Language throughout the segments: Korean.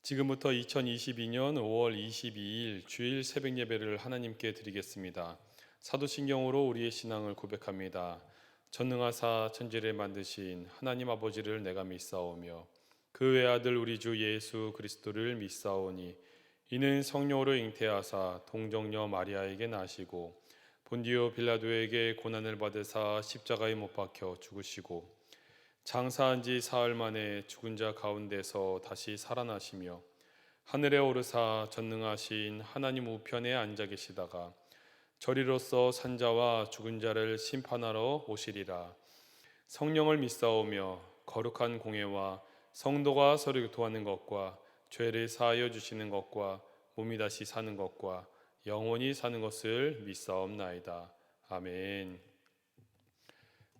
지금부터 2022년 5월 22일 주일 새벽 예배를 하나님께 드리겠습니다. 사도신경으로 우리의 신앙을 고백합니다. 전능하사 천지를 만드신 하나님 아버지를 내가 믿사오며 그 외아들 우리 주 예수 그리스도를 믿사오니 이는 성령으로 잉태하사 동정녀 마리아에게 나시고 본디오 빌라도에게 고난을 받으사 십자가에 못 박혀 죽으시고 장사한 지 사흘 만에 죽은 자 가운데서 다시 살아나시며 하늘에 오르사 전능하신 하나님 우편에 앉아 계시다가 저리로서 산자와 죽은 자를 심판하러 오시리라. 성령을 믿사오며 거룩한 공회와 성도가 서로 교통하는 것과 죄를 사하여 주시는 것과 몸이 다시 사는 것과 영원히 사는 것을 믿사옵나이다. 아멘.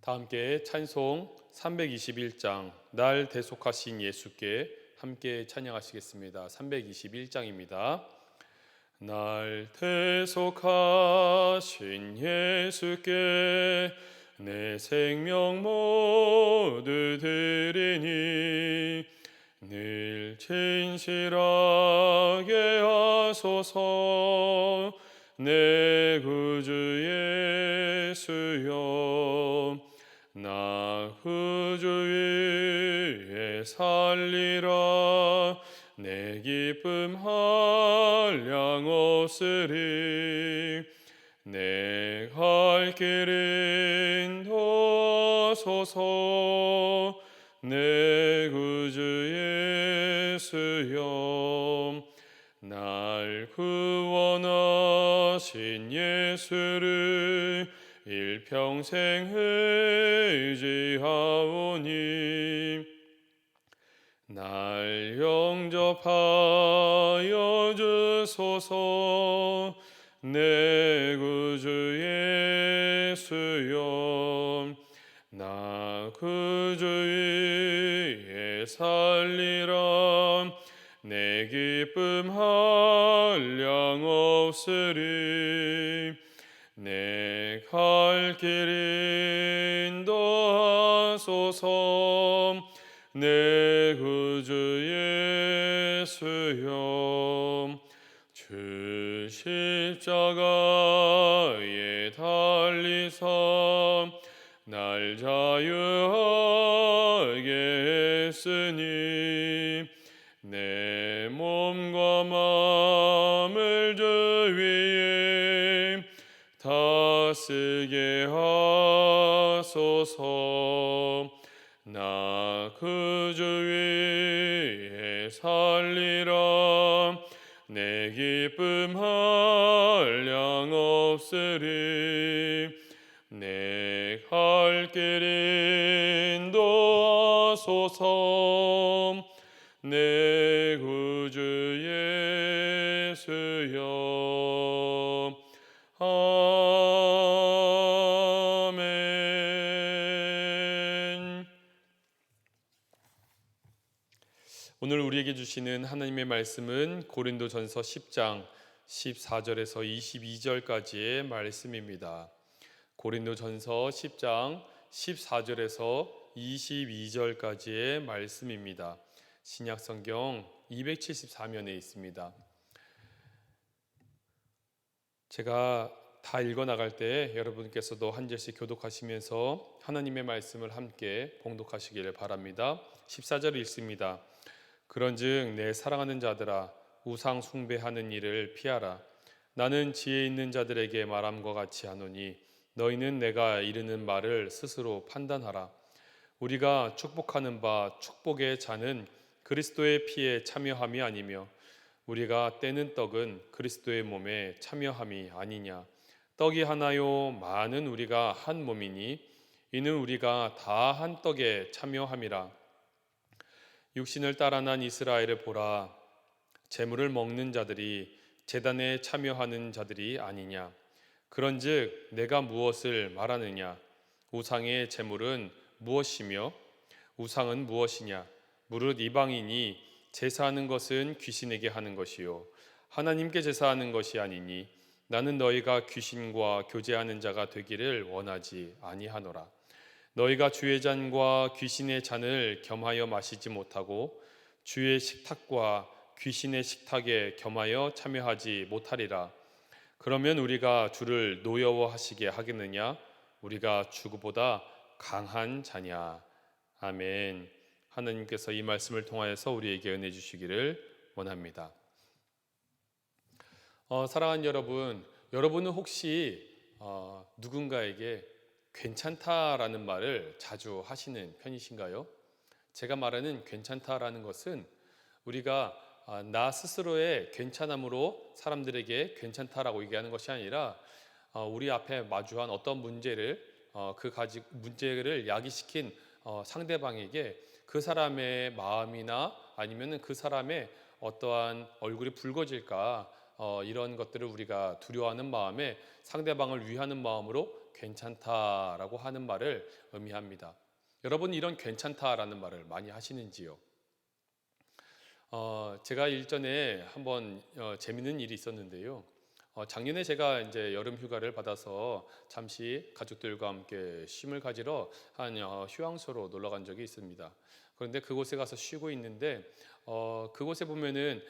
다 함께 찬송 321장 날 대속하신 예수께 함께 찬양하시겠습니다. 321장입니다. 날 대속하신 예수께 내 생명 모두 드리니 늘 진실하게 하소서. 내 구주 예수여 나 구주 위에 살리라. 내 기쁨 한량 없으리. 내 갈 길 인도하소서. 내 구주 예수여 날 구원하신 예수를 일평생 의지하오니 날 영접하여 주소서. 내 구주 예수여 나 구주 위에 살리라. 내 기쁨 한량 없으리. 내 갈 길 인도하소서. 내 구주 예수여 주 십자가에 달리사 날 자유하게 했으니 내 몸과 마음을 주 위에 다스게 하소서. 나 구주 위에 살리라. 내 기쁨 한량 없으리. 내 갈 길 인도하소서. 내 구주 예수여 아멘. 오늘 우리에게 주시는 하나님의 말씀은 고린도전서 10장 14절에서 22절까지의 말씀입니다. 고린도전서 10장 14절에서 22절까지의 말씀입니다. 신약성경 274면에 있습니다. 제가 다 읽어나갈 때 여러분께서도 한 절씩 교독하시면서 하나님의 말씀을 함께 봉독하시기를 바랍니다. 14절 읽습니다. 그런즉 내 사랑하는 자들아 우상 숭배하는 일을 피하라. 나는 지혜 있는 자들에게 말함과 같이 하노니 너희는 내가 이르는 말을 스스로 판단하라. 우리가 축복하는 바 축복의 잔은 그리스도의 피에 참여함이 아니며 우리가 떼는 떡은 그리스도의 몸에 참여함이 아니냐. 떡이 하나요 많은 우리가 한 몸이니 이는 우리가 다 한 떡에 참여함이라. 육신을 따라 난 이스라엘을 보라. 제물을 먹는 자들이 제단에 참여하는 자들이 아니냐. 그런즉 내가 무엇을 말하느냐. 우상의 제물은 무엇이며 우상은 무엇이냐. 무릇 이방인이 제사하는 것은 귀신에게 하는 것이요 하나님께 제사하는 것이 아니니 나는 너희가 귀신과 교제하는 자가 되기를 원하지 아니하노라. 너희가 주의 잔과 귀신의 잔을 겸하여 마시지 못하고 주의 식탁과 귀신의 식탁에 겸하여 참여하지 못하리라. 그러면 우리가 주를 노여워하시게 하겠느냐? 우리가 주보다 강한 자냐? 아멘. 하나님께서 이 말씀을 통하여서 우리에게 은혜 주시기를 원합니다. 사랑하는 여러분, 여러분은 혹시 누군가에게 괜찮다라는 말을 자주 하시는 편이신가요? 제가 말하는 괜찮다라는 것은 우리가 나 스스로의 괜찮음으로 사람들에게 괜찮다라고 얘기하는 것이 아니라 우리 앞에 마주한 어떤 문제를 문제를 야기시킨 상대방에게 그 사람의 마음이나 아니면은 그 사람의 어떠한 얼굴이 붉어질까 이런 것들을 우리가 두려워하는 마음에 상대방을 위하는 마음으로 괜찮다라고 하는 말을 의미합니다. 여러분 이런 괜찮다라는 말을 많이 하시는지요? 제가 일전에 한번 재밌는 일이 있었는데요. 작년에 제가 이제 여름 휴가를 받아서 잠시 가족들과 함께 쉼을 가지러 한 휴양소로 놀러 간 적이 있습니다. 그런데 그곳에 가서 쉬고 있는데 그곳에 보면은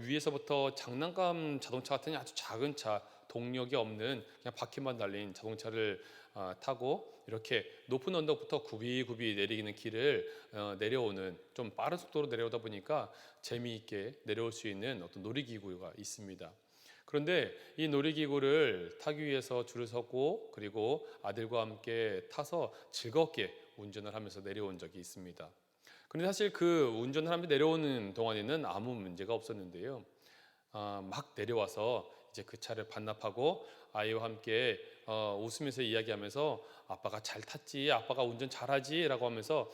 위에서부터 장난감 자동차 같은 아주 작은 차, 동력이 없는 그냥 바퀴만 달린 자동차를 타고 이렇게 높은 언덕부터 굽이굽이 내리는 길을 내려오는 좀 빠른 속도로 내려오다 보니까 재미있게 내려올 수 있는 어떤 놀이기구가 있습니다. 그런데 이 놀이기구를 타기 위해서 줄을 섰고 그리고 아들과 함께 타서 즐겁게 운전을 하면서 내려온 적이 있습니다. 그런데 사실 그 운전을 하면서 내려오는 동안에는 아무 문제가 없었는데요. 막 내려와서 이제 그 차를 반납하고 아이와 함께 웃으면서 이야기하면서 아빠가 잘 탔지, 아빠가 운전 잘하지라고 하면서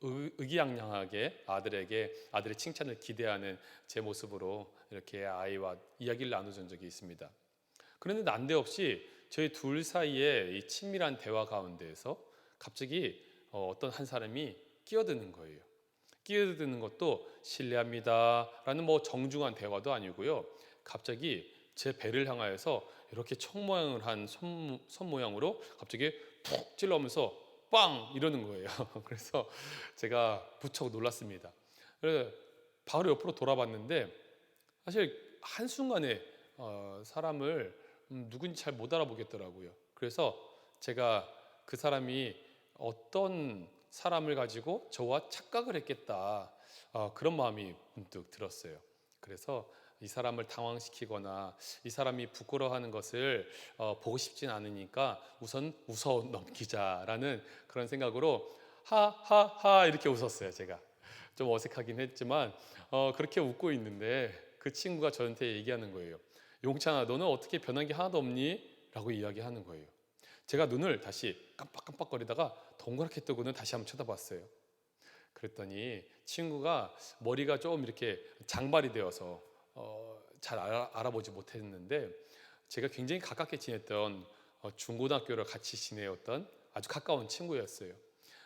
의기양양하게 아들의 칭찬을 기대하는 제 모습으로 이렇게 아이와 이야기를 나누던 적이 있습니다. 그런데 난데없이 저희 둘 사이에 이 친밀한 대화 가운데에서 갑자기 어떤 한 사람이 끼어드는 거예요. 끼어드는 것도 실례합니다라는 정중한 대화도 아니고요. 갑자기 제 배를 향하여서 이렇게 총 모양을 한 손 모양으로 갑자기 푹 찔러오면서 빵 이러는 거예요. 그래서 제가 무척 놀랐습니다. 그래서 바로 옆으로 돌아봤는데 사실 한순간에 사람을 누군지 잘 못 알아보겠더라고요. 그래서 제가 그 사람이 어떤 사람을 가지고 저와 착각을 했겠다 그런 마음이 문득 들었어요. 그래서 이 사람을 당황시키거나 이 사람이 부끄러워하는 것을 보고 싶진 않으니까 우선 웃어 넘기자라는 그런 생각으로 하하하 이렇게 웃었어요. 제가 좀 어색하긴 했지만 그렇게 웃고 있는데 그 친구가 저한테 얘기하는 거예요. 용찬아, 너는 어떻게 변한 게 하나도 없니? 라고 이야기하는 거예요. 제가 눈을 다시 깜빡깜빡거리다가 동그랗게 뜨고는 다시 한번 쳐다봤어요. 그랬더니 친구가 머리가 좀 이렇게 장발이 되어서 잘 알아보지 못했는데 제가 굉장히 가깝게 지냈던 중고등학교를 같이 지내었던 아주 가까운 친구였어요.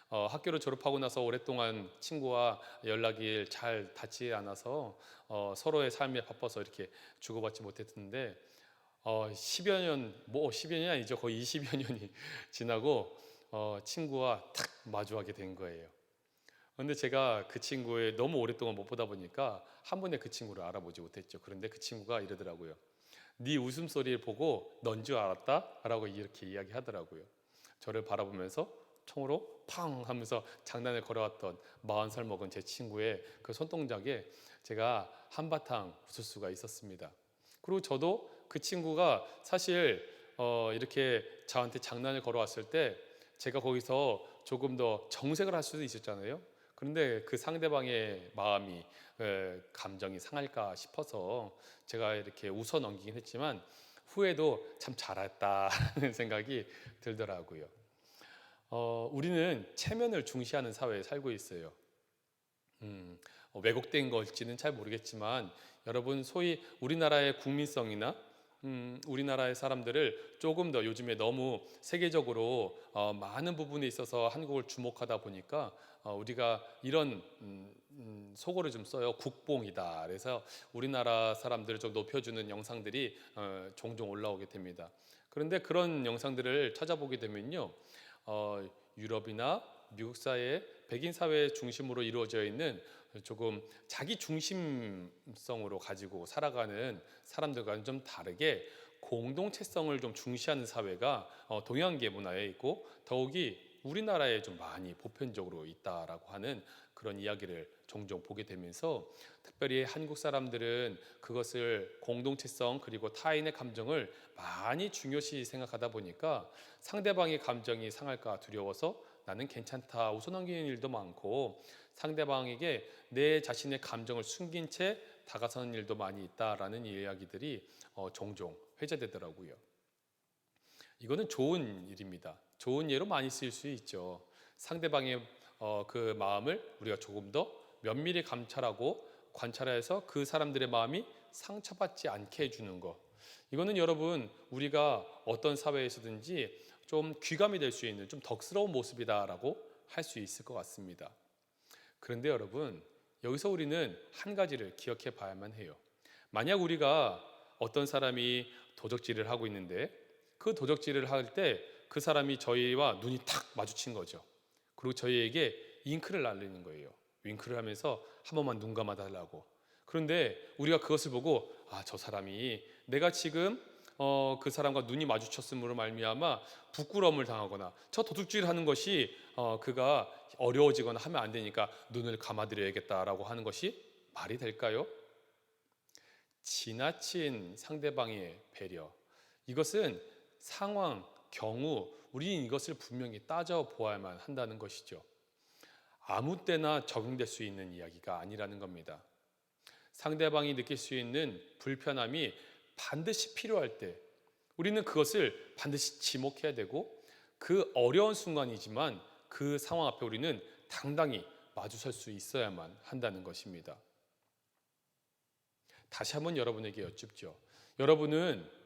학교를 졸업하고 나서 오랫동안 친구와 연락이 잘 닿지 않아서 서로의 삶에 바빠서 이렇게 주고받지 못했는데 10여 년, 10여 년이 아니죠. 거의 20여 년이 지나고 친구와 탁 마주하게 된 거예요. 그런데 제가 그 친구를 너무 오랫동안 못 보다 보니까 한 번에 그 친구를 알아보지 못했죠. 그런데 그 친구가 이러더라고요. 네 웃음소리를 보고 넌 줄 알았다? 라고 이렇게 이야기하더라고요. 저를 바라보면서 총으로 팡 하면서 장난을 걸어왔던 40살 먹은 제 친구의 그 손동작에 제가 한바탕 웃을 수가 있었습니다. 그리고 저도 그 친구가 사실 이렇게 저한테 장난을 걸어왔을 때 제가 거기서 조금 더 정색을 할 수도 있었잖아요. 그런데 그 상대방의 마음이 감정이 상할까 싶어서 제가 이렇게 웃어 넘기긴 했지만 후에도 참 잘했다는 생각이 들더라고요. 우리는 체면을 중시하는 사회에 살고 있어요. 왜곡된 걸지는 잘 모르겠지만 여러분 소위 우리나라의 국민성이나 우리나라의 사람들을 조금 더 요즘에 너무 세계적으로 많은 부분에 있어서 한국을 주목하다 보니까 우리가 이런 속어를 좀 써요. 국뽕이다. 그래서 우리나라 사람들을 좀 높여주는 영상들이 종종 올라오게 됩니다. 그런데 그런 영상들을 찾아보게 되면요. 유럽이나 미국 사회, 백인 사회 중심으로 이루어져 있는 조금 자기 중심성으로 가지고 살아가는 사람들과는 좀 다르게 공동체성을 좀 중시하는 사회가 동양계 문화에 있고 더욱이 우리나라에 좀 많이 보편적으로 있다라고 하는 그런 이야기를 종종 보게 되면서 특별히 한국 사람들은 그것을 공동체성 그리고 타인의 감정을 많이 중요시 생각하다 보니까 상대방의 감정이 상할까 두려워서 나는 괜찮다 웃어넘기는 일도 많고 상대방에게 내 자신의 감정을 숨긴 채 다가서는 일도 많이 있다라는 이야기들이 종종 회자되더라고요. 이거는 좋은 일입니다. 좋은 예로 많이 쓰일 수 있죠. 상대방의 그 마음을 우리가 조금 더 면밀히 감찰하고 관찰해서 그 사람들의 마음이 상처받지 않게 해주는 것. 이거는 여러분 우리가 어떤 사회에서든지 좀 귀감이 될 수 있는 좀 덕스러운 모습이다라고 할 수 있을 것 같습니다. 그런데 여러분 여기서 우리는 한 가지를 기억해 봐야만 해요. 만약 우리가 어떤 사람이 도적질을 하고 있는데 그 도적질을 할 때 그 사람이 저희와 눈이 탁 마주친 거죠. 그리고 저희에게 잉크를 날리는 거예요. 윙크를 하면서 한 번만 눈 감아 달라고. 그런데 우리가 그것을 보고 저 사람이 내가 지금 그 사람과 눈이 마주쳤음으로 말미암아 부끄러움을 당하거나 저 도둑질 하는 것이 그가 어려워지거나 하면 안 되니까 눈을 감아드려야겠다라고 하는 것이 말이 될까요? 지나친 상대방의 배려, 이것은 상황, 경우 우리는 이것을 분명히 따져보아야만 한다는 것이죠. 아무 때나 적용될 수 있는 이야기가 아니라는 겁니다. 상대방이 느낄 수 있는 불편함이 반드시 필요할 때 우리는 그것을 반드시 지목해야 되고 그 어려운 순간이지만 그 상황 앞에 우리는 당당히 마주설 수 있어야만 한다는 것입니다. 다시 한번 여러분에게 여쭙죠. 여러분은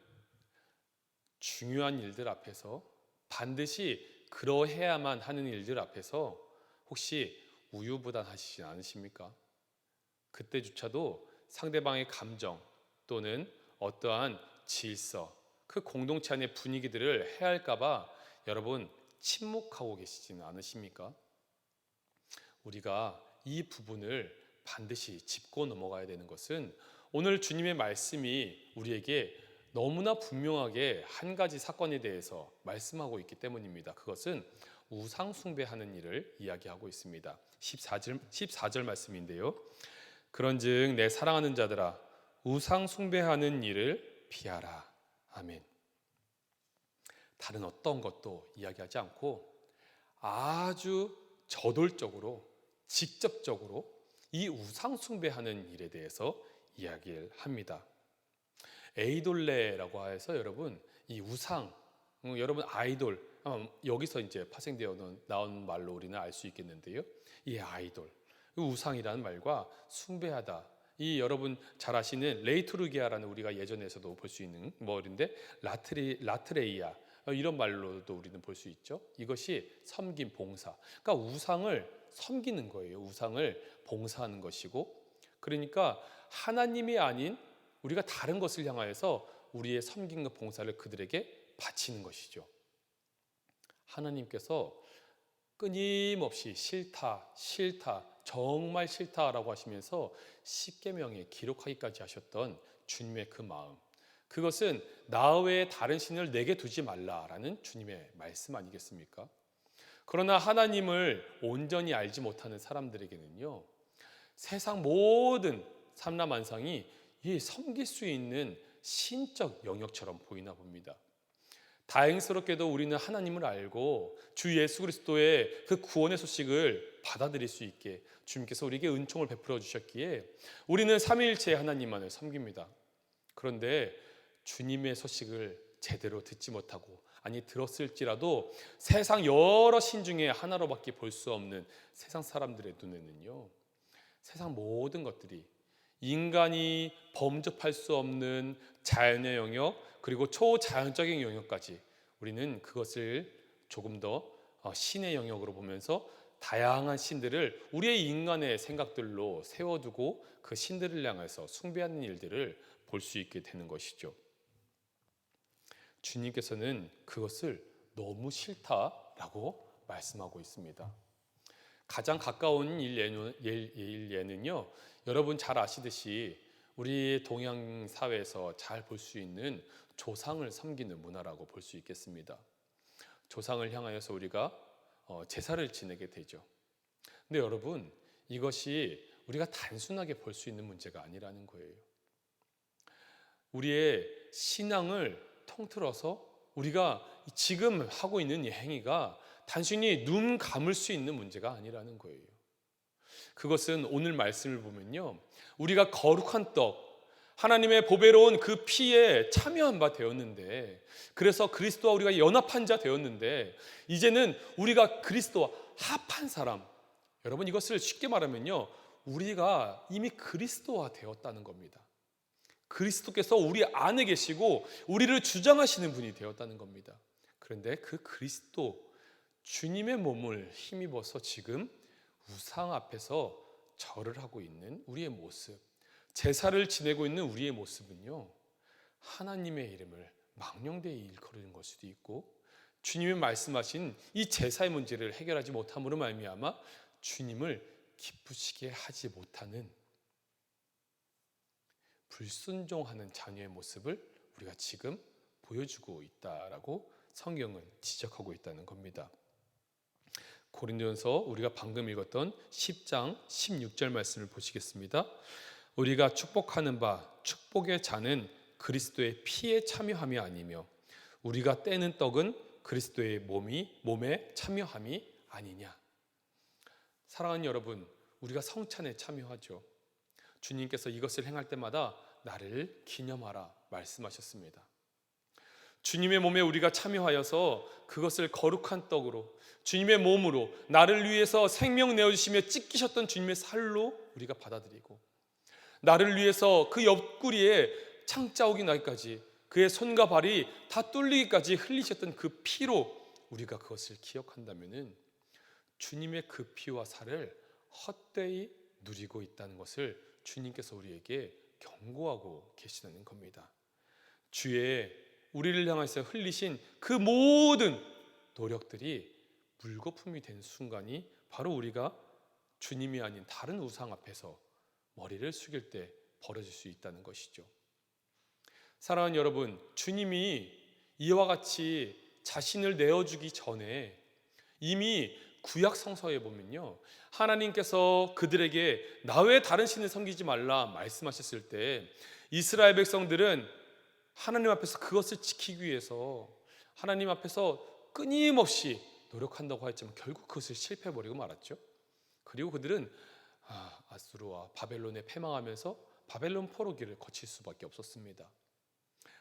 중요한 일들 앞에서 반드시 그러해야만 하는 일들 앞에서 혹시 우유부단하시지 않으십니까? 그때조차도 상대방의 감정 또는 어떠한 질서, 그 공동체 안의 분위기들을 해할까봐 여러분 침묵하고 계시지는 않으십니까? 우리가 이 부분을 반드시 짚고 넘어가야 되는 것은 오늘 주님의 말씀이 우리에게 너무나 분명하게 한 가지 사건에 대해서 말씀하고 있기 때문입니다. 그것은 우상 숭배하는 일을 이야기하고 있습니다. 14절 말씀인데요. 그런즉 내 사랑하는 자들아 우상 숭배하는 일을 피하라. 아멘. 다른 어떤 것도 이야기하지 않고 아주 저돌적으로 직접적으로 이 우상 숭배하는 일에 대해서 이야기를 합니다. 에이돌레라고 해서 여러분 이 우상, 여러분 아이돌 여기서 이제 파생되어 나온 말로 우리는 알 수 있겠는데요. 이 아이돌, 우상이라는 말과 숭배하다. 이 여러분 잘 아시는 레이투르기아라는 우리가 예전에서도 볼 수 있는 말인데 라트레이아 이런 말로도 우리는 볼 수 있죠. 이것이 섬김, 봉사. 그러니까 우상을 섬기는 거예요. 우상을 봉사하는 것이고, 그러니까 하나님이 아닌 우리가 다른 것을 향하여서 우리의 섬김과 봉사를 그들에게 바치는 것이죠. 하나님께서 끊임없이 싫다, 싫다, 정말 싫다라고 하시면서 십계명에 기록하기까지 하셨던 주님의 그 마음, 그것은 나 외에 다른 신을 내게 두지 말라라는 주님의 말씀 아니겠습니까? 그러나 하나님을 온전히 알지 못하는 사람들에게는요, 세상 모든 삼라만상이 이 섬길 수 있는 신적 영역처럼 보이나 봅니다. 다행스럽게도 우리는 하나님을 알고 주 예수 그리스도의 그 구원의 소식을 받아들일 수 있게 주님께서 우리에게 은총을 베풀어 주셨기에 우리는 삼위일체 하나님만을 섬깁니다. 그런데 주님의 소식을 제대로 듣지 못하고, 아니 들었을지라도 세상 여러 신 중에 하나로밖에 볼 수 없는 세상 사람들의 눈에는요, 세상 모든 것들이 인간이 범접할 수 없는 자연의 영역, 그리고 초자연적인 영역까지 우리는 그것을 조금 더 신의 영역으로 보면서 다양한 신들을 우리의 인간의 생각들로 세워두고 그 신들을 향해서 숭배하는 일들을 볼 수 있게 되는 것이죠. 주님께서는 그것을 너무 싫다라고 말씀하고 있습니다. 가장 가까운 예는요, 여러분 잘 아시듯이 우리 동양 사회에서 잘 볼 수 있는 조상을 섬기는 문화라고 볼 수 있겠습니다. 조상을 향하여서 우리가 제사를 지내게 되죠. 근데 여러분, 이것이 우리가 단순하게 볼 수 있는 문제가 아니라는 거예요. 우리의 신앙을 통틀어서 우리가 지금 하고 있는 이 행위가 단순히 눈 감을 수 있는 문제가 아니라는 거예요. 그것은 오늘 말씀을 보면요, 우리가 거룩한 떡, 하나님의 보배로운 그 피에 참여한 바 되었는데, 그래서 그리스도와 우리가 연합한 자 되었는데, 이제는 우리가 그리스도와 합한 사람, 여러분 이것을 쉽게 말하면요, 우리가 이미 그리스도화 되었다는 겁니다. 그리스도께서 우리 안에 계시고 우리를 주장하시는 분이 되었다는 겁니다. 그런데 그 그리스도, 주님의 몸을 힘입어서 지금 우상 앞에서 절을 하고 있는 우리의 모습, 제사를 지내고 있는 우리의 모습은요, 하나님의 이름을 망령되이 일컬는 걸 수도 있고, 주님이 말씀하신 이 제사의 문제를 해결하지 못함으로 말미암아 주님을 기쁘시게 하지 못하는 불순종하는 자녀의 모습을 우리가 지금 보여주고 있다라고 성경은 지적하고 있다는 겁니다. 고린도전서 우리가 방금 읽었던 10장 16절 말씀을 보시겠습니다. 우리가 축복하는 바 축복의 잔은 그리스도의 피에 참여함이 아니며 우리가 떼는 떡은 그리스도의 몸에 참여함이 아니냐. 사랑하는 여러분, 우리가 성찬에 참여하죠. 주님께서 이것을 행할 때마다 나를 기념하라 말씀하셨습니다. 주님의 몸에 우리가 참여하여서 그것을 거룩한 떡으로, 주님의 몸으로 나를 위해서 생명 내어주시며 찢기셨던 주님의 살로 우리가 받아들이고, 나를 위해서 그 옆구리에 창자국이 나기까지, 그의 손과 발이 다 뚫리기까지 흘리셨던 그 피로 우리가 그것을 기억한다면 주님의 그 피와 살을 헛되이 누리고 있다는 것을 주님께서 우리에게 경고하고 계시다는 겁니다. 주의 우리를 향해서 흘리신 그 모든 노력들이 물거품이 된 순간이 바로 우리가 주님이 아닌 다른 우상 앞에서 머리를 숙일 때 벌어질 수 있다는 것이죠. 사랑하는 여러분, 주님이 이와 같이 자신을 내어주기 전에 이미 구약 성서에 보면요, 하나님께서 그들에게 나 외에 다른 신을 섬기지 말라 말씀하셨을 때 이스라엘 백성들은 하나님 앞에서 그것을 지키기 위해서 하나님 앞에서 끊임없이 노력한다고 했지만 결국 그것을 실패해버리고 말았죠. 그리고 그들은 아수르와 바벨론에 패망하면서 바벨론 포로기를 거칠 수밖에 없었습니다.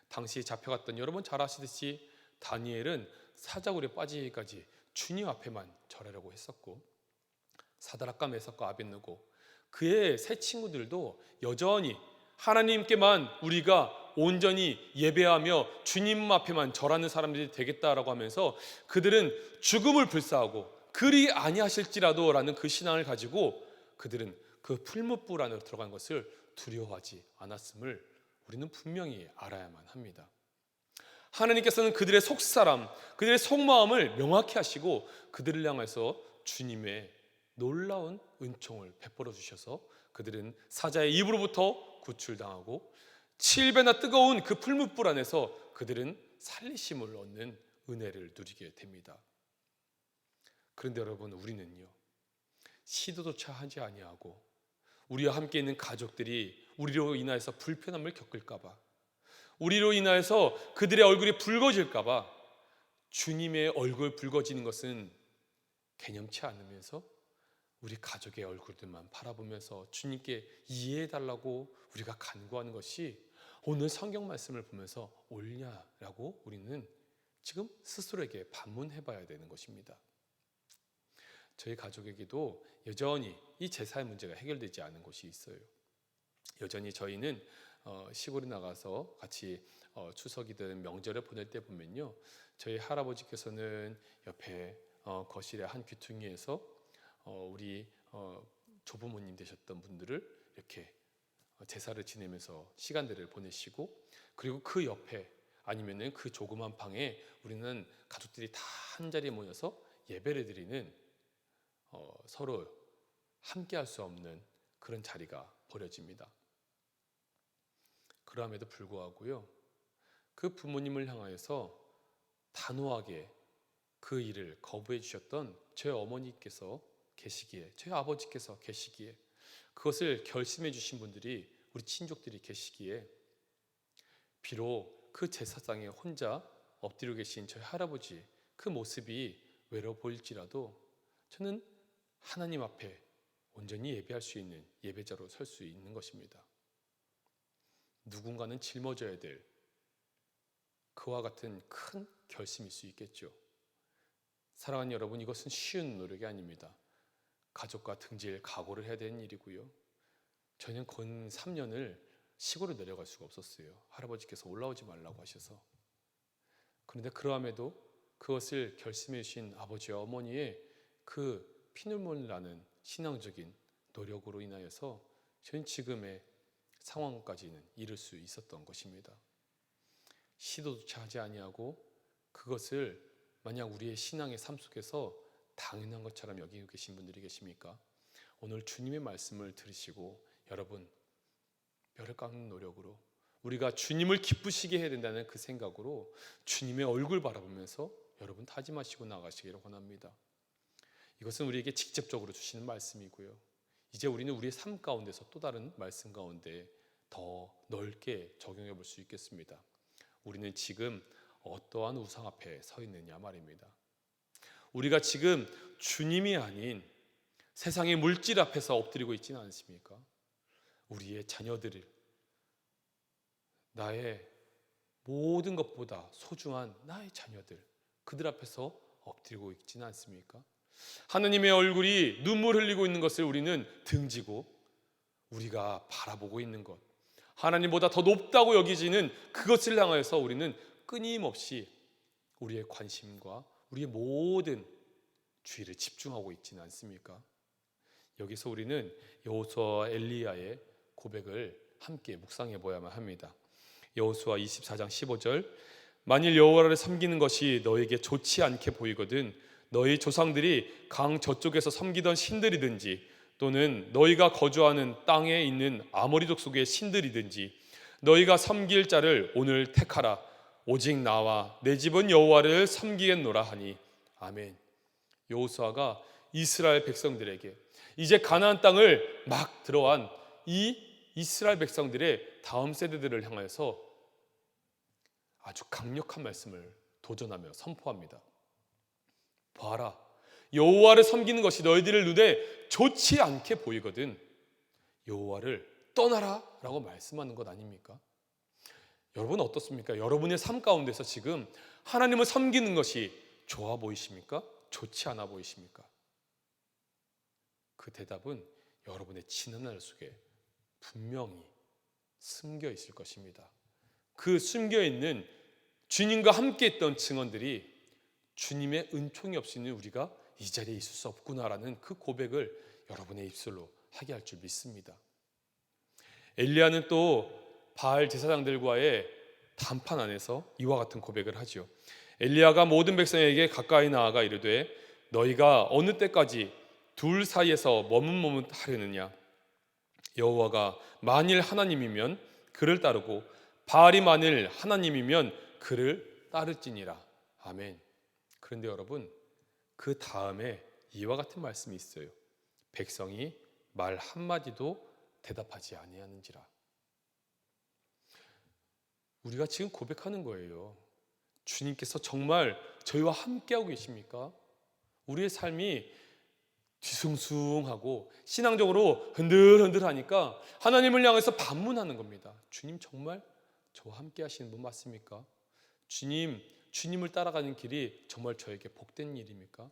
당시 잡혀갔던, 여러분 잘 아시듯이 다니엘은 사자굴에 빠지기까지 주님 앞에만 절하려고 했었고, 사드락과 메삭과 아벳느고 그의 세 친구들도 여전히 하나님께만 우리가 온전히 예배하며 주님 앞에만 절하는 사람들이 되겠다라고 하면서 그들은 죽음을 불사하고 그리 아니하실지라도 라는 그 신앙을 가지고 그들은 그 풀무불 안으로 들어간 것을 두려워하지 않았음을 우리는 분명히 알아야만 합니다. 하나님께서는 그들의 속사람, 그들의 속마음을 명확히 하시고 그들을 향해서 주님의 놀라운 은총을 베풀어 주셔서 그들은 사자의 입으로부터 구출당하고 7배나 뜨거운 그 풀무불 안에서 그들은 살리심을 얻는 은혜를 누리게 됩니다. 그런데 여러분, 우리는요, 시도조차 하지 아니하고 우리와 함께 있는 가족들이 우리로 인하여서 불편함을 겪을까 봐, 우리로 인하여서 그들의 얼굴이 붉어질까 봐 주님의 얼굴 붉어지는 것은 개념치 않으면서 우리 가족의 얼굴들만 바라보면서 주님께 이해해달라고 우리가 간구하는 것이 오늘 성경 말씀을 보면서 옳냐라고 우리는 지금 스스로에게 반문해봐야 되는 것입니다. 저희 가족에게도 여전히 이 제사의 문제가 해결되지 않은 것이 있어요. 여전히 저희는 시골에 나가서 같이 추석이든 명절을 보낼 때 보면요, 저희 할아버지께서는 옆에 거실의 한 귀퉁이에서 우리 조부모님 되셨던 분들을 이렇게 제사를 지내면서 시간들을 보내시고, 그리고 그 옆에 아니면은 그 조그만 방에 우리는 가족들이 다 한 자리에 모여서 예배를 드리는 서로 함께 할 수 없는 그런 자리가 벌어집니다. 그럼에도 불구하고요, 그 부모님을 향하여서 단호하게 그 일을 거부해 주셨던 제 어머니께서 계시기에, 제 아버지께서 계시기에, 그것을 결심해 주신 분들이 우리 친족들이 계시기에, 비록 그 제사상에 혼자 엎드려 계신 저희 할아버지 그 모습이 외로워 보일지라도 저는 하나님 앞에 온전히 예배할 수 있는 예배자로 설 수 있는 것입니다. 누군가는 짊어져야 될 그와 같은 큰 결심일 수 있겠죠. 사랑하는 여러분, 이것은 쉬운 노력이 아닙니다. 가족과 등질 각오를 해야 되는 일이고요. 저는 근 3년을 시골에 내려갈 수가 없었어요. 할아버지께서 올라오지 말라고 하셔서. 그런데 그러함에도 그것을 결심해 주신 아버지와 어머니의 그 피눈물 나는 신앙적인 노력으로 인하여서 저는 지금의 상황까지는 이룰 수 있었던 것입니다. 시도조차 하지 아니하고 그것을 만약 우리의 신앙의 삶 속에서 당연한 것처럼 여기고 계신 분들이 계십니까? 오늘 주님의 말씀을 들으시고 여러분 뼈를 깎는 노력으로 우리가 주님을 기쁘시게 해야 된다는 그 생각으로 주님의 얼굴 바라보면서 여러분 다짐하시고 나가시기를 원합니다. 이것은 우리에게 직접적으로 주시는 말씀이고요. 이제 우리는 우리의 삶 가운데서 또 다른 말씀 가운데 더 넓게 적용해 볼 수 있겠습니다. 우리는 지금 어떠한 우상 앞에 서 있느냐 말입니다. 우리가 지금 주님이 아닌 세상의 물질 앞에서 엎드리고 있지는 않습니까? 우리의 자녀들을 나의 모든 것보다 소중한 나의 자녀들, 그들 앞에서 엎드리고 있지는 않습니까? 하나님의 얼굴이 눈물 흘리고 있는 것을 우리는 등지고 우리가 바라보고 있는 것, 하나님보다 더 높다고 여기지는 그것을 향하여서 우리는 끊임없이 우리의 관심과 우리의 모든 주의를 집중하고 있지는 않습니까? 여기서 우리는 여호수아와 엘리야의 고백을 함께 묵상해 보아야만 합니다. 여호수아 24장 15절, 만일 여호와를 섬기는 것이 너에게 좋지 않게 보이거든 너희 조상들이 강 저쪽에서 섬기던 신들이든지 또는 너희가 거주하는 땅에 있는 아모리 족속의 신들이든지 너희가 섬길 자를 오늘 택하라. 오직 나와 내 집은 여호와를 섬기겠노라 하니 아멘. 여호수아가 이스라엘 백성들에게 이제 가나안 땅을 막 들어간 이 이스라엘 백성들의 다음 세대들을 향해서 아주 강력한 말씀을 도전하며 선포합니다. 봐라, 여호와를 섬기는 것이 너희들의 눈에 좋지 않게 보이거든 여호와를 떠나라 라고 말씀하는 것 아닙니까? 여러분 어떻습니까? 여러분의 삶 가운데서 지금 하나님을 섬기는 것이 좋아 보이십니까? 좋지 않아 보이십니까? 그 대답은 여러분의 지난 날 속에 분명히 숨겨 있을 것입니다. 그 숨겨 있는 주님과 함께 했던 증언들이 주님의 은총이 없이는 우리가 이 자리에 있을 수 없구나라는 그 고백을 여러분의 입술로 하게 할 줄 믿습니다. 엘리야는 또 바알 제사장들과의談판 안에서 이와 같은 고백을 하죠. 엘리야가 모든 백성에게 가까이 나아가 이르되 너희가 어느 때까지 둘 사이에서 머뭇머뭇하려느냐. 여호와가 만일 하나님이면 그를 따르고 바알이 만일 하나님이면 그를 따를지니라. 아멘. 그런데 여러분 그 다음에 이와 같은 말씀이 있어요. 백성이 말 한마디도 대답하지 아니하는지라. 우리가 지금 고백하는 거예요. 주님께서 정말 저희와 함께하고 계십니까? 우리의 삶이 뒤숭숭하고 신앙적으로 흔들흔들하니까 하나님을 향해서 반문하는 겁니다. 주님 정말 저와 함께 하시는 분 맞습니까? 주님을 따라가는 길이 정말 저에게 복된 일입니까?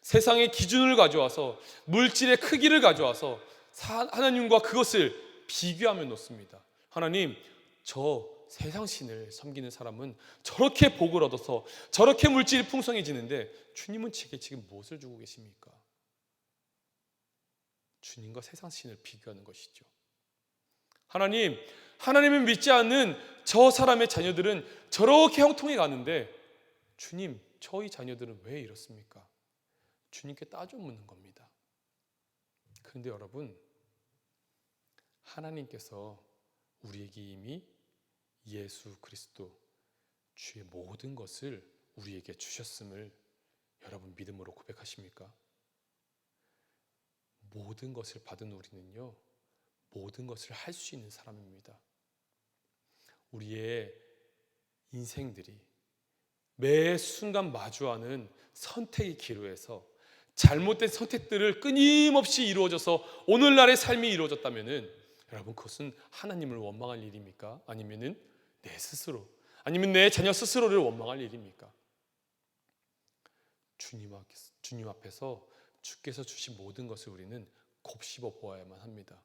세상의 기준을 가져와서 물질의 크기를 가져와서 하나님과 그것을 비교하며 놓습니다. 하나님, 저 세상 신을 섬기는 사람은 저렇게 복을 얻어서 저렇게 물질이 풍성해지는데 주님은 제게 지금 무엇을 주고 계십니까? 주님과 세상 신을 비교하는 것이죠. 하나님을 믿지 않는 저 사람의 자녀들은 저렇게 형통해 가는데 주님, 저희 자녀들은 왜 이렇습니까? 주님께 따져 묻는 겁니다. 그런데 여러분, 하나님께서 우리에게 이미 예수 그리스도 주의 모든 것을 우리에게 주셨음을 여러분 믿음으로 고백하십니까? 모든 것을 받은 우리는요, 모든 것을 할 수 있는 사람입니다. 우리의 인생들이 매 순간 마주하는 선택의 기로에서 잘못된 선택들을 끊임없이 이루어져서 오늘날의 삶이 이루어졌다면은 여러분, 그것은 하나님을 원망할 일입니까? 아니면은 내 스스로, 아니면 내 자녀 스스로를 원망할 일입니까? 주님 앞에서 주께서 주신 모든 것을 우리는 곱씹어 보아야만 합니다.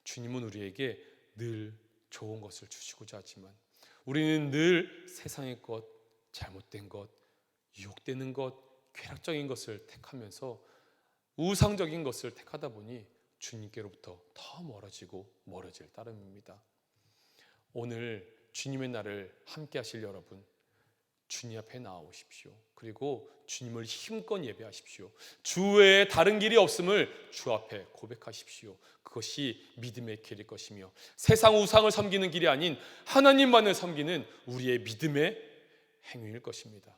주님은 우리에게 늘 좋은 것을 주시고자 하지만 우리는 늘 세상의 것, 잘못된 것, 유혹되는 것, 쾌락적인 것을 택하면서 우상적인 것을 택하다 보니 주님께로부터 더 멀어질 따름입니다. 오늘 주님의 날을 함께 하실 여러분, 주님 앞에 나오십시오. 그리고 주님을 힘껏 예배하십시오. 주 외에 다른 길이 없음을 주 앞에 고백하십시오. 그것이 믿음의 길일 것이며 세상 우상을 섬기는 길이 아닌 하나님만을 섬기는 우리의 믿음의 행위일 것입니다.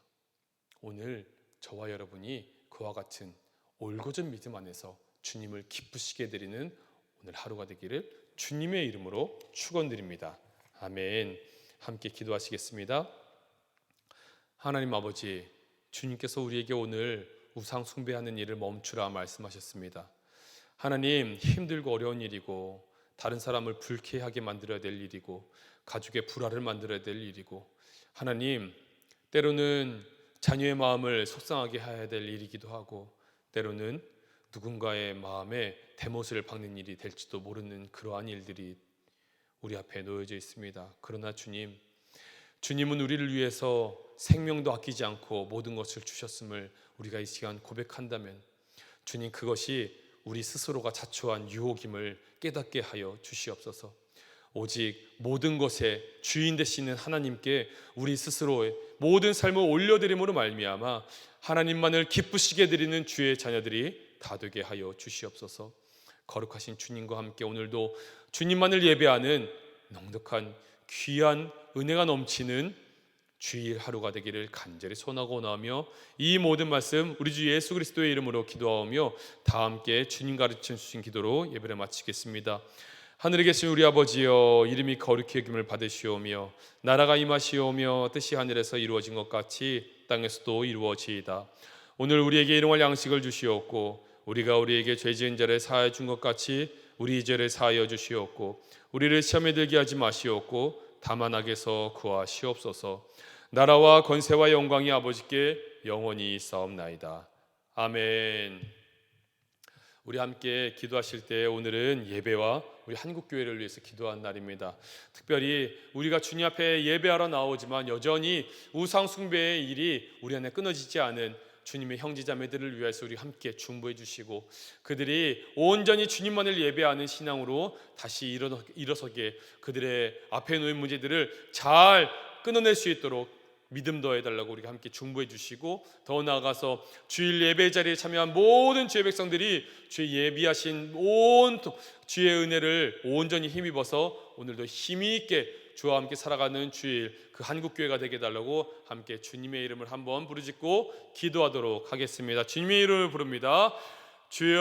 오늘 저와 여러분이 그와 같은 올곧은 믿음 안에서 주님을 기쁘시게 해드리는 오늘 하루가 되기를 주님의 이름으로 축원드립니다. 아멘. 함께 기도하시겠습니다. 하나님 아버지, 주님께서 우리에게 오늘 우상 숭배하는 일을 멈추라 말씀하셨습니다. 하나님, 힘들고 어려운 일이고 다른 사람을 불쾌하게 만들어야 될 일이고 가족의 불화를 만들어야 될 일이고 하나님, 때로는 자녀의 마음을 속상하게 해야 될 일이기도 하고 때로는 누군가의 마음에 대못을 박는 일이 될지도 모르는 그러한 일들이 우리 앞에 놓여져 있습니다. 그러나 주님은 우리를 위해서 생명도 아끼지 않고 모든 것을 주셨음을 우리가 이 시간 고백한다면 주님, 그것이 우리 스스로가 자초한 유혹임을 깨닫게 하여 주시옵소서. 오직 모든 것의 주인 되시는 하나님께 우리 스스로의 모든 삶을 올려드림으로 말미암아 하나님만을 기쁘시게 드리는 주의 자녀들이 다 되게 하여 주시옵소서. 거룩하신 주님과 함께 오늘도 주님만을 예배하는 넉넉한 귀한 은혜가 넘치는 주일 하루가 되기를 간절히 소원하고 원하며 이 모든 말씀 우리 주 예수 그리스도의 이름으로 기도하오며 다 함께 주님 가르쳐 주신 기도로 예배를 마치겠습니다. 하늘에 계신 우리 아버지여, 이름이 거룩히 여김을 받으시오며 나라가 임하시오며 뜻이 하늘에서 이루어진 것 같이 땅에서도 이루어지이다. 오늘 우리에게 일용할 양식을 주시옵고 우리가 우리에게 죄 지은 자를 사하여 준 것 같이 우리 죄를 사하여 주시옵고 우리를 시험에 들게 하지 마시옵고 다만 악에서 구하시옵소서. 나라와 권세와 영광이 아버지께 영원히 있사옵나이다. 아멘. 우리 함께 기도하실 때 오늘은 예배와 우리 한국교회를 위해서 기도한 날입니다. 특별히 우리가 주님 앞에 예배하러 나오지만 여전히 우상 숭배의 일이 우리 안에 끊어지지 않은 주님의 형제자매들을 위해서 우리 함께 중보해 주시고 그들이 온전히 주님만을 예배하는 신앙으로 다시 일어서게 그들의 앞에 놓인 문제들을 잘 끊어낼 수 있도록 믿음 더해달라고 우리가 함께 중보해 주시고 더 나아가서 주일 예배 자리에 참여한 모든 주의 백성들이 주의 예비하신 온 주의 은혜를 온전히 힘입어서 오늘도 힘이 있게 주와 함께 살아가는 주일 그 한국교회가 되게 해달라고 함께 주님의 이름을 한번 부르짖고 기도하도록 하겠습니다. 주님의 이름을 부릅니다. 주여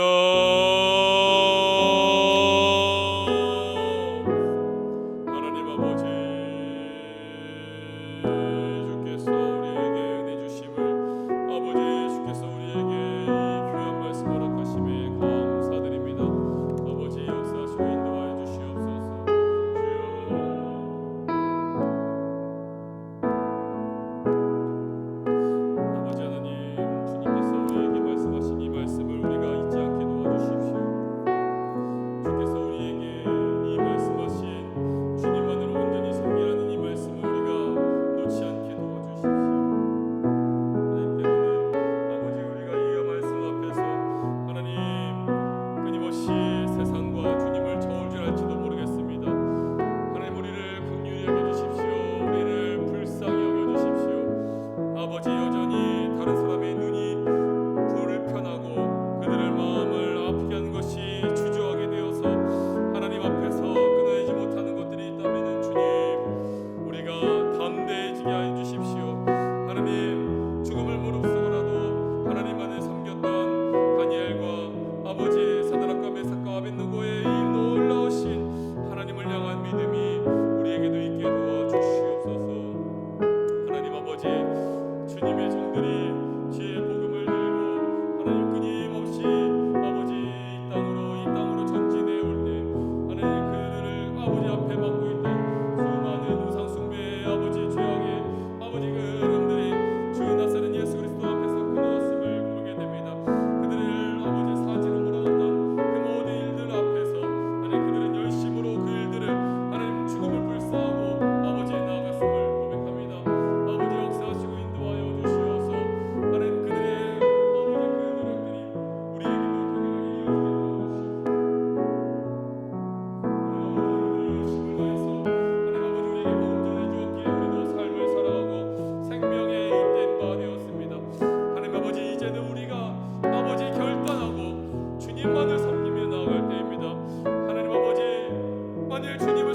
하나님 아버지, 주께서 우리에게 은혜 주심을 아버지 주께서 우리에게 이 귀한 말씀 허락하심에 감사드립니다. 아버지 역사하시고 인도하여 주시옵소서. 아버지 하나님, 주님께서 우리에게 말씀하신 이 말씀을 우리가 잊지 않게 도와주십시오. 주께서 우리에게 이 말씀하신 주님만을 온전히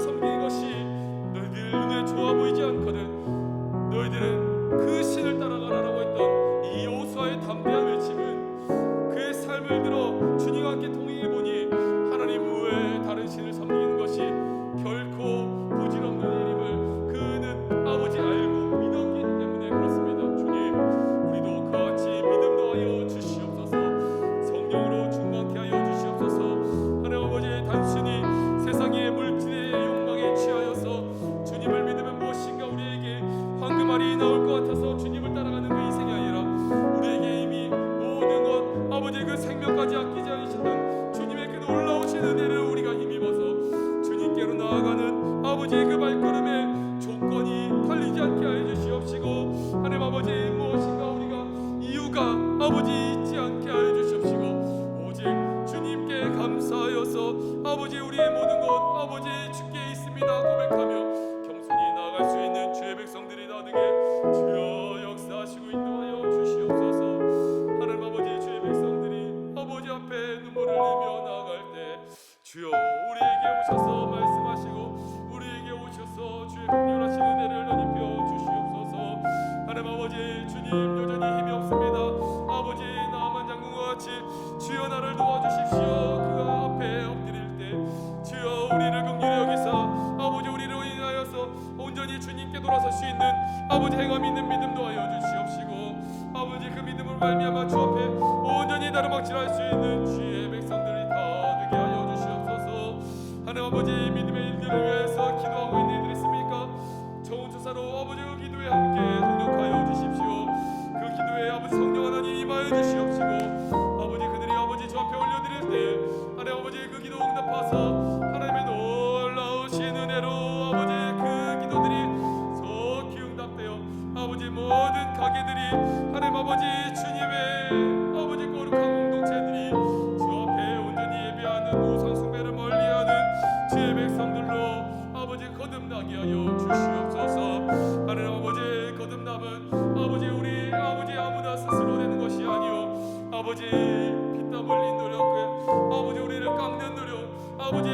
섬기는 것이 너희들 눈에 좋아 보이지 않거든 너희들은 그 신을 따라가라라고 했던 이 여호수아의 담대한 외침은 그의 삶을 들어 주님과 함께 동행해 보니 하나님 외에 다른 신을 섬기는 것이 결코 부질없는 일임을 그는 아버지 알고 믿었기 때문에 그렇습니다. 주님, 우리도 그와 같이 믿음 더하여 주시옵소서. 성령으로 충만케 하여 주시옵소서. 하나님 아버지, 단순히 세상의 물질의 욕망에 취하여서 주님을 믿으면 무엇인가 우리에게 황금알이 나올 것 같아서 주님을 따라가는 그 인생이 아니라 우리에게 이미 모든 것 아버지의 그 생명까지 아끼지 않으셨던 주님의 그 놀라우신 은혜를 우리가 힘입어서 주님께로 나아가는 아버지의 그 발걸음에 조건이 달리지 않게 하여 주시옵시고 하나님 아버지 무엇인가 우리가 이유가 아버지 있지 않게 하여 주시옵시고 오직 주님께 감사하여서 아버지 우리의 모든 것 아버지 주께 있습니다 고백하며 겸손히 나아갈 수 있는 주의 백성들이 다 되게 주여 역사하시고 인도하여 주시옵소서. 하나님 아버지 주의 백성들이 아버지 앞에 눈물을 흘리며 나아갈 때 주여 우리에게 오셔서 말씀하시고 우리에게 오셔서 주의 긍휼하신 은혜를 넓혀 주시옵소서. 하나님 아버지 주님 여전히 힘이 없습니다. 아버지 나만 장군과 같이 주여 나를 도와주십시오. 그 앞에 엎드릴 때 주여 우리를 긍휼히 여기사 아버지 우리로 인하여서 온전히 주님께 돌아설 수 있는 아버지 행함 있는 믿음 도하여 주시옵시고 아버지 그 믿음을 말미암아 주 앞에 온전히 다름박질할 수 있는 주의 백성들이 다 되게 하여 주시옵소서. 하나님 아버지 믿음의 일들을 위해서 기도하고 있는 이들 있습니까? 좋은 조사로 아버지 그 기도에 함께 동력하여 주십시오. 그 기도에 아버지 성령 하나님 임하여 주시옵시고 아버지 그들이 아버지 주 앞에 올려드릴 때 하나님 아버지 그 기도 응답하사 하나님의 놀라우신 은혜로 아버지 그 기도들이 속히 응답되어 아버지 모든 가게들이 하나님 아버지 주님의 아버지 거룩한 공동체들이 주 앞에 온전히 예배하는 우상 숭배를 멀리하는 주의 백성들로 아버지 거듭나게 하여 주시옵소서. 하나님 아버지 거듭남은 아버지 우리 아버지 아무나 스스로 되는 것이 아니오 아버지 피땀 흘린 노력 아버지 우리를 깎는 노력 아버지